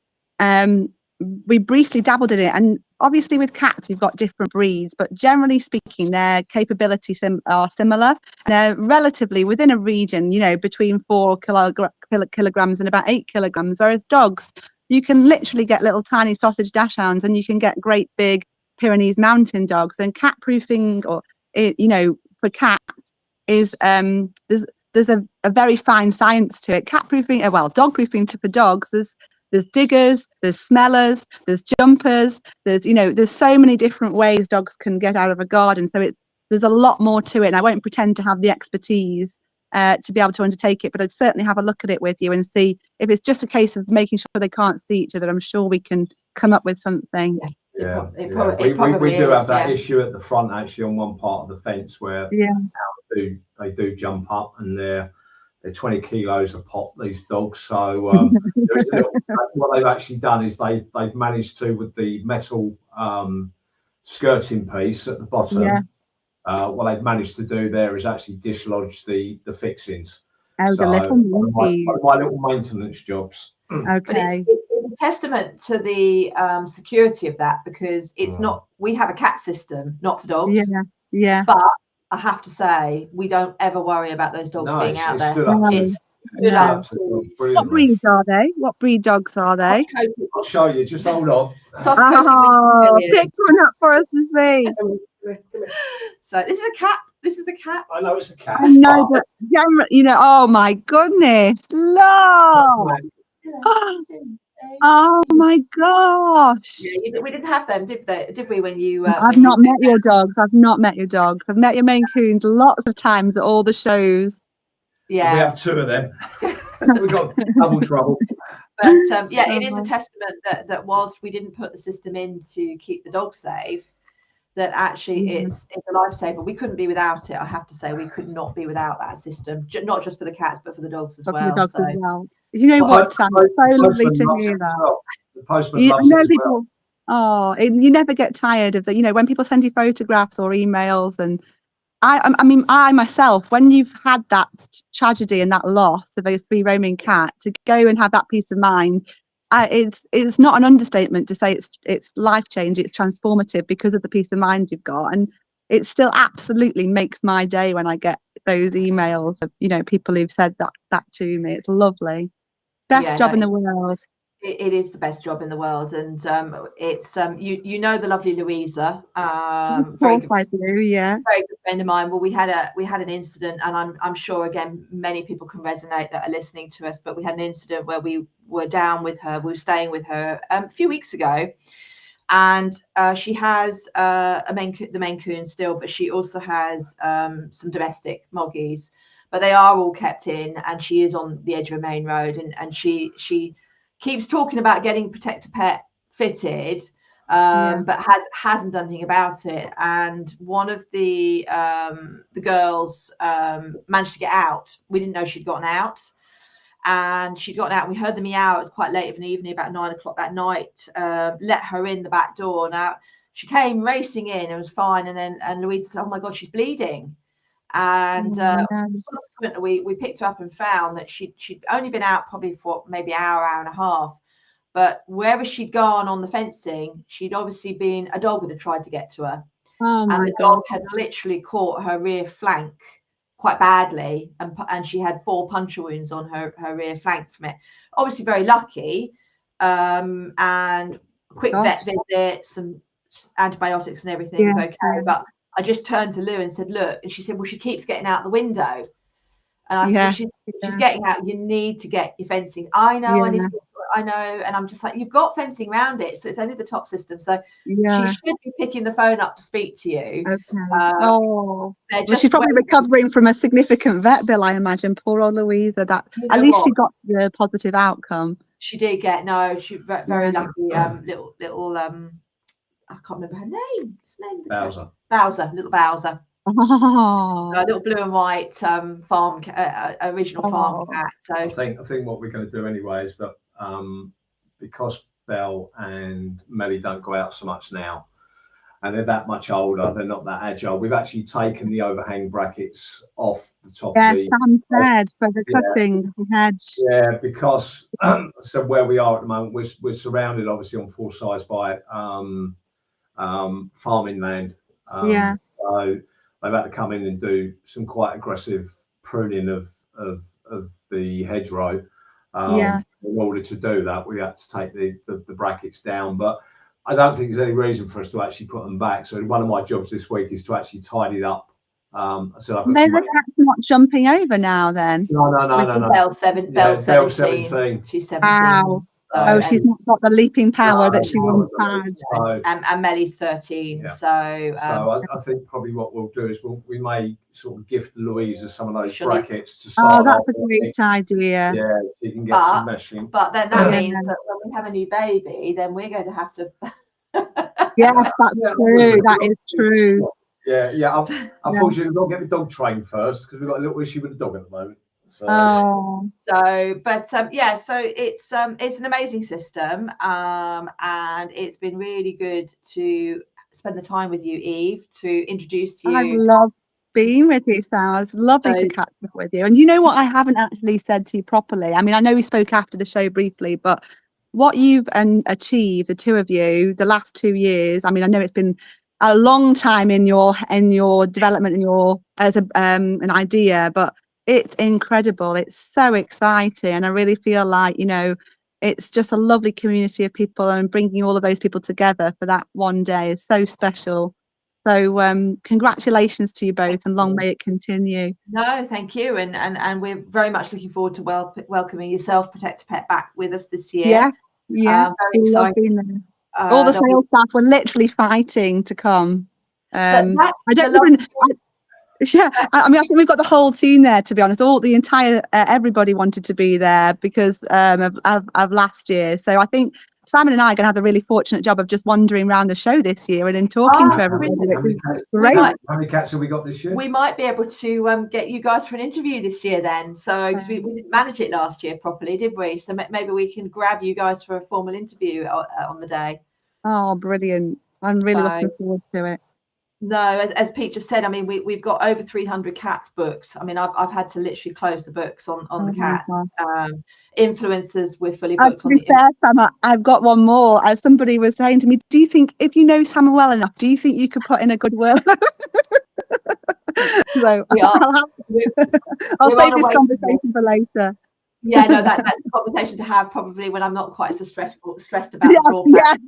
We briefly dabbled in it, and obviously with cats you've got different breeds, but generally speaking their capabilities are similar. They're relatively within a region, you know, between 4 kilograms and about 8 kilograms, whereas dogs, you can literally get little tiny sausage dachshunds and you can get great big Pyrenees mountain dogs. And cat proofing, or you know, for cats is there's a very fine science to it. Cat proofing, well, dog proofing for dogs, there's diggers, there's smellers, there's jumpers, there's so many different ways dogs can get out of a garden. So there's a lot more to it. And I won't pretend to have the expertise to be able to undertake it, but I'd certainly have a look at it with you and see if it's just a case of making sure they can't see each other. I'm sure we can come up with something. Yeah, It we do have that yeah. issue at the front, actually, on one part of the fence where they do jump up, and they're 20 kilos a pop, these dogs. So there is a little, what they've actually done is they've managed to, with the metal skirting piece at the bottom, what they've managed to do there is actually dislodge the fixings. Oh, so the little monkeys. one of my little maintenance jobs. Okay. But it's a testament to the security of that, because it's not, we have a cat system, not for dogs. Yeah. But I have to say, we don't ever worry about those dogs being out there. It's stood up to what breeds are they? What breed dogs are they? I'll show you. Just hold on. Pick one up for us to see. So this is a cat. This is a cat. I know it's a cat. I know, but you know, oh my goodness, look. Oh my gosh. Yeah, we didn't have them, did we, when you I've not met your dogs. I've met your Maine Coons lots of times at all the shows. Yeah, we have 2 of them. We got double trouble. But yeah, it is a testament that whilst we didn't put the system in to keep the dogs safe, that actually it's a lifesaver. We couldn't be without it. I have to say, we could not be without that system, not just for the cats, but for the dogs as well. As well. You know what, Sam? It's so lovely to hear that. Well. The postman loves it as people, well. You never get tired of that. You know, when people send you photographs or emails, and I mean, I myself, when you've had that tragedy and that loss of a free roaming cat, to go and have that peace of mind, it's not an understatement to say it's life changing, it's transformative because of the peace of mind you've got. And it still absolutely makes my day when I get those emails of, you know, people who've said that to me. It's lovely. Best job in the world. It is the best job in the world, and it's you know the lovely Louisa, very good friend of mine. Well, we had an incident, and I'm sure again many people can resonate that are listening to us. But we had an incident where we were down with her. We were staying with her a few weeks ago, and she has the Maine Coon still, but she also has some domestic moggies. But they are all kept in, and she is on the edge of a main road, and she keeps talking about getting ProtectaPet fitted, but hasn't done anything about it. And one of the girls managed to get out. We didn't know she'd gotten out, and she'd gotten out. We heard the meow. It was quite late of an evening, about 9 o'clock that night. Let her in the back door. Now she came racing in. It was fine, and Louise said, "Oh my God, she's bleeding." And subsequently we picked her up and found that she'd only been out probably for maybe an hour and a half, but wherever she'd gone on the fencing, she'd obviously been, a dog had tried to get to her, and the dog had literally caught her rear flank quite badly, and she had 4 puncture wounds on her rear flank from it. Obviously very lucky, and a quick vet visit, some antibiotics and everything was okay, but I just turned to Lou and said, "Look," and she said, "Well, she keeps getting out the window." And I said, she's getting out. You need to get your fencing. I know, I know. And I'm just like, you've got fencing around it, so it's only the top system. So she should be picking the phone up to speak to you. Well, she's probably recovering from a significant vet bill, I imagine. Poor old Louisa. That at least she got the positive outcome. She did get she very lucky. Little I can't remember her name. What's her name? Bowser. Bowser, little Bowser. Oh. A little blue and white farm original farm cat. So I think what we're going to do anyway is that because Belle and Melly don't go out so much now, and they're that much older, they're not that agile. We've actually taken the overhang brackets off the top. Yes, Sam said for the cutting the hedge. Yeah, because so where we are at the moment, we're surrounded obviously on four sides by farming land. So they've had to come in and do some quite aggressive pruning of the hedgerow. In order to do that, we had to take the brackets down, but I don't think there's any reason for us to actually put them back. So one of my jobs this week is to actually tidy it up. So they're not jumping over now then. No. Belle 17. She's 17. Wow. So, she's not got the leaping power that she once had. And Melly's 13. Yeah. So I think probably what we'll do is we may sort of gift Louisa some of those brackets to start. Oh, that's a great idea. Yeah, you can get some meshing. But then that means that when we have a new baby, then we're going to have to. Yes, that's true. That is true. Yeah. Unfortunately, we've got to get the dog trained first because we've got a little issue with the dog at the moment. So it's an amazing system, and it's been really good to spend the time with you, Eve, to introduce you. I've loved being with you, Sam. It's lovely to catch up with you. And you know what I haven't actually said to you properly? I mean, I know we spoke after the show briefly, but what you've achieved, the two of you, the last 2 years, I mean, I know it's been a long time in your development and your as an idea, but it's incredible. It's so exciting, and I really feel like, you know, it's just a lovely community of people, and bringing all of those people together for that one day is so special. So congratulations to you both, and long may it continue. No, thank you, and we're very much looking forward to welcoming yourself, ProtectaPet, back with us this year. Very excited. All the sales staff were literally fighting to come. I mean, I think we've got the whole team there, to be honest. Everybody wanted to be there because of last year. So I think Simon and I are going to have the really fortunate job of just wandering around the show this year and then talking to everybody, which is great. How many cats have we got this year? We might be able to get you guys for an interview this year then. So because we didn't manage it last year properly, did we? So maybe we can grab you guys for a formal interview on the day. Oh, brilliant. I'm really looking forward to it. No, as Pete just said, I mean, we've got over 300 cats booked. I mean, I've had to literally close the books on the cats. Influencers, we're fully booked. To be fair, Sam, I've got one more. As somebody was saying to me, do you think, if you know Sam well enough, do you think you could put in a good word? So I'll save this conversation for later. Yeah, no, that's a conversation to have probably when I'm not quite so stressed about the floor plan.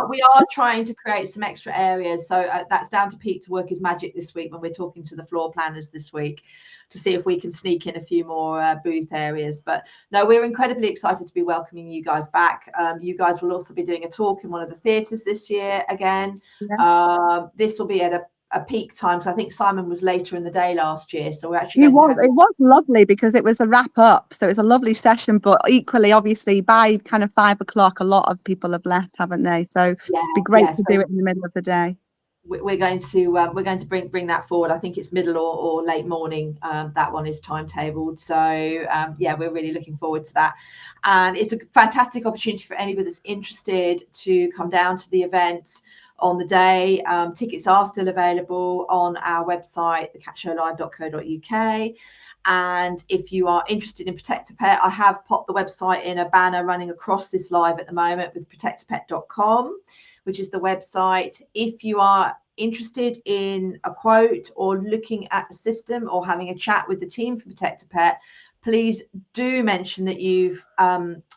We are trying to create some extra areas, so that's down to Pete to work his magic this week when we're talking to the floor planners this week to see if we can sneak in a few more booth areas. But no, we're incredibly excited to be welcoming you guys back. You guys will also be doing a talk in one of the theatres this year again. This will be at a peak time, because I think Simon was later in the day last year, so we're actually it was lovely because it was a wrap up, so it's a lovely session, but equally obviously by kind of 5 o'clock a lot of people have left, haven't they? So it'd be great to do it in the middle of the day. We're going to bring that forward. I think it's middle or late morning. That one is timetabled, so we're really looking forward to that, and it's a fantastic opportunity for anybody that's interested to come down to the event on the day. Tickets are still available on our website, thecatshowlive.co.uk. And if you are interested in ProtectaPet, I have popped the website in a banner running across this live at the moment with ProtectaPet.com, which is the website. If you are interested in a quote or looking at the system or having a chat with the team for ProtectaPet, please do mention that you've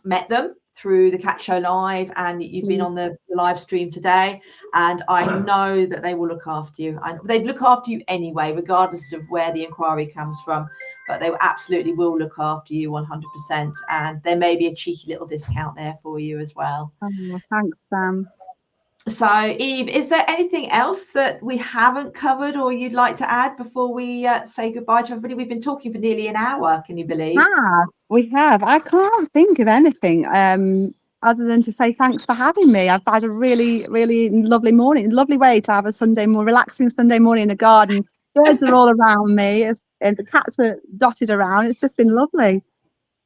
met them through the Cat Show Live and you've been on the live stream today, and I know that they will look after you. They'd look after you anyway, regardless of where the inquiry comes from, but they absolutely will look after you 100%, and there may be a cheeky little discount there for you as well. Oh, thanks, Sam. So Eve, is there anything else that we haven't covered or you'd like to add before we say goodbye to everybody? We've been talking for nearly an hour, can you believe? We have. I can't think of anything. other than to say thanks for having me. I've had a really, really lovely morning, lovely way to have a Sunday, more relaxing Sunday morning in the garden. Birds are all around me, and the cats are dotted around. It's just been lovely.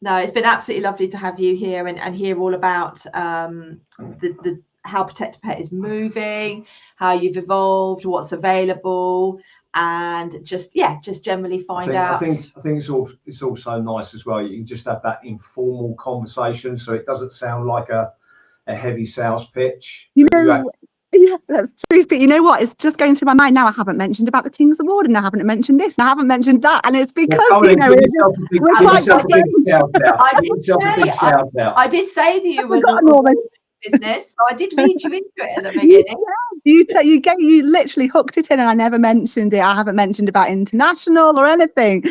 No, it's been absolutely lovely to have you here and hear all about the how ProtectaPet is moving, how you've evolved, what's available, and just generally find out. I think it's also nice as well. You can just have that informal conversation, so it doesn't sound like a heavy sales pitch. Yeah, that's true. But you know what? It's just going through my mind now. I haven't mentioned about the King's Award, and I haven't mentioned this, and I haven't mentioned that, and it's because I did say that you were not business, so I did lead you into it at the beginning. You literally hooked it in, and I never mentioned it. I haven't mentioned about international or anything.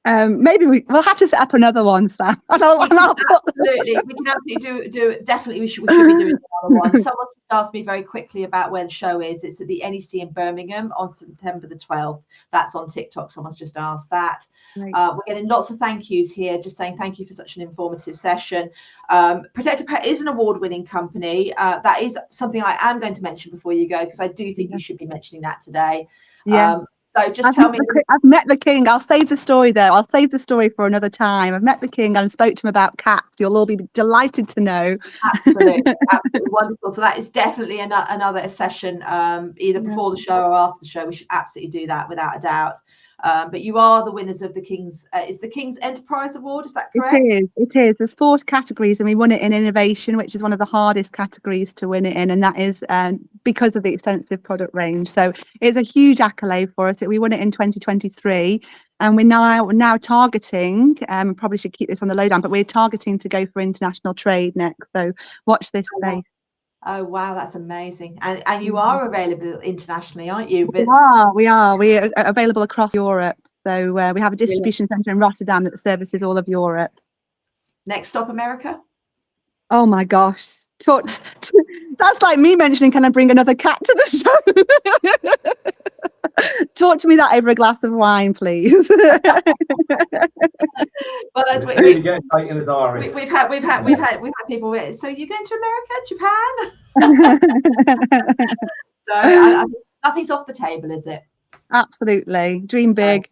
Maybe we'll have to set up another one, Sam. Absolutely, we can absolutely do. Definitely, we should be doing another one. Someone asked me very quickly about where the show is. It's at the NEC in Birmingham on September the 12th. That's on TikTok. Someone's just asked that. Right. We're getting lots of thank yous here, just saying thank you for such an informative session. ProtectaPet is an award-winning company. That is something I am going to mention before you go, because I do think you should be mentioning that today. Yeah. So just tell me. I've met the king. I'll save the story though. I'll save the story for another time. I've met the king and spoke to him about cats. You'll all be delighted to know. Absolutely, absolutely wonderful. So that is definitely another session, either before the show or after the show. We should absolutely do that without a doubt. But you are the winners of the King's. Is the King's Enterprise Award? Is that correct? It is. There's 4 categories, and we won it in innovation, which is one of the hardest categories to win it in, and that is because of the extensive product range. So it's a huge accolade for us. We won it in 2023, and we're now targeting. Probably should keep this on the lowdown, but we're targeting to go for international trade next. So watch this space. Oh wow, that's amazing! And you are available internationally, aren't you? We are. We are available across Europe. So we have a distribution centre in Rotterdam that services all of Europe. Next stop, America. Oh my gosh! That's like me mentioning, can I bring another cat to the show? Talk to me that over a glass of wine, please. Well, that's what we've had people. So you're going to America, Japan? So nothing's off the table, is it? Absolutely. Dream big.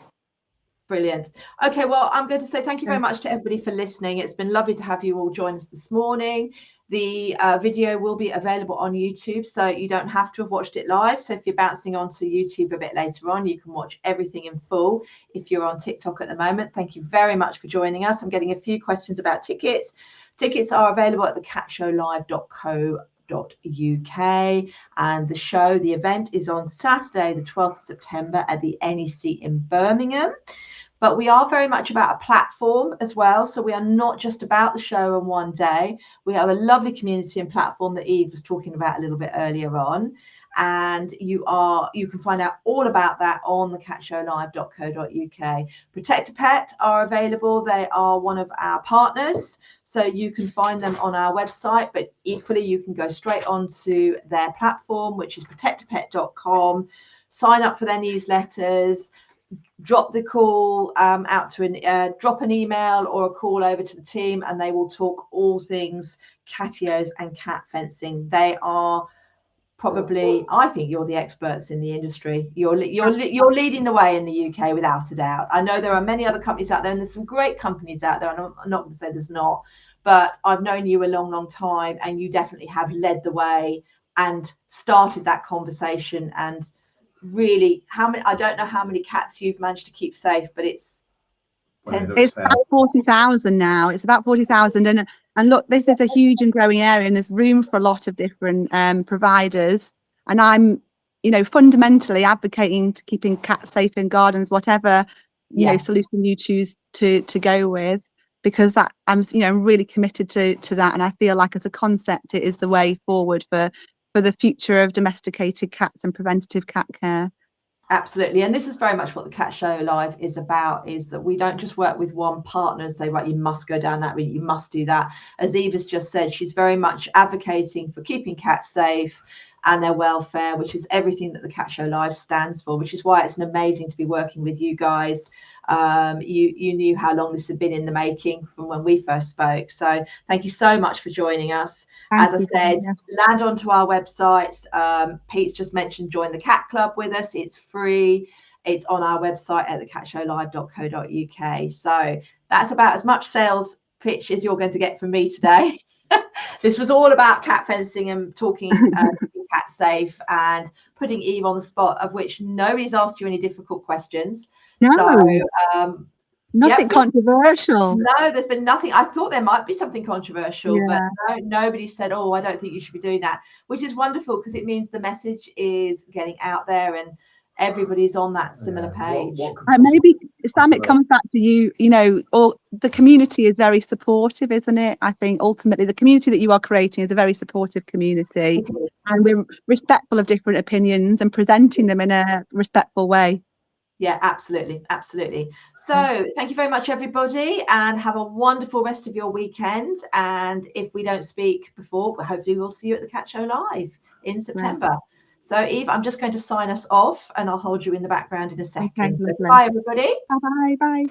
Brilliant. Okay, well, I'm going to say thank you very much to everybody for listening. It's been lovely to have you all join us this morning. The video will be available on YouTube, so you don't have to have watched it live. So if you're bouncing onto YouTube a bit later on, you can watch everything in full. If you're on TikTok at the moment, thank you very much for joining us. I'm getting a few questions about tickets. Tickets are available at thecatshowlive.co.uk, and the event is on Saturday the 12th of September at the NEC in Birmingham. But we are very much about a platform as well. So we are not just about the show in one day. We have a lovely community and platform that Eve was talking about a little bit earlier on. And you can find out all about that on thecatshowlive.co.uk. ProtectaPet are available. They are one of our partners. So you can find them on our website, but equally you can go straight onto their platform, which is protectapet.com. Sign up for their newsletters. Drop the call out to drop an email or a call over to the team, and they will talk all things Catios and cat fencing. They are probably, I think you're the experts in the industry. You're leading the way in the UK without a doubt. I know there are many other companies out there, and there's some great companies out there. I'm not going to say there's not, but I've known you a long time, and you definitely have led the way and started that conversation. And really, I don't know how many cats you've managed to keep safe, but it's about 40,000 now. It's about 40,000, and look, this is a huge and growing area, and there's room for a lot of different providers. And I'm, fundamentally advocating to keeping cats safe in gardens, whatever solution you choose to go with, because that I'm really committed to that, and I feel like as a concept it is the way forward for the future of domesticated cats and preventative cat care. Absolutely. And this is very much what the Cat Show Live is about, is that we don't just work with one partner and say, right, you must go down that route, you must do that. As Eva's just said, she's very much advocating for keeping cats safe and their welfare, which is everything that the Cat Show Live stands for, which is why it's amazing to be working with you guys. You knew how long this had been in the making from when we first spoke. So thank you so much for joining us. As I said, land onto our website. Pete's just mentioned join the Cat Club with us. It's free. It's on our website at theCatShowLive.co.uk. So that's about as much sales pitch as you're going to get from me today. This was all about cat fencing and talking cat safe and putting Eve on the spot, of which nobody's asked you any difficult questions. No. So nothing controversial. No, there's been nothing. I thought there might be something controversial, but no, nobody said, oh, I don't think you should be doing that, which is wonderful because it means the message is getting out there and everybody's on that similar page. Maybe, Sam, it comes back to you, you know, or the community is very supportive, isn't it? I think ultimately the community that you are creating is a very supportive community, and we're respectful of different opinions and presenting them in a respectful way. Yeah, absolutely. Absolutely. So thank you very much, everybody, and have a wonderful rest of your weekend. And if we don't speak before, hopefully we'll see you at the Cat Show Live in September. Right. So, Eve, I'm just going to sign us off and I'll hold you in the background in a second. Okay, so bye, everybody. Bye-bye. Bye.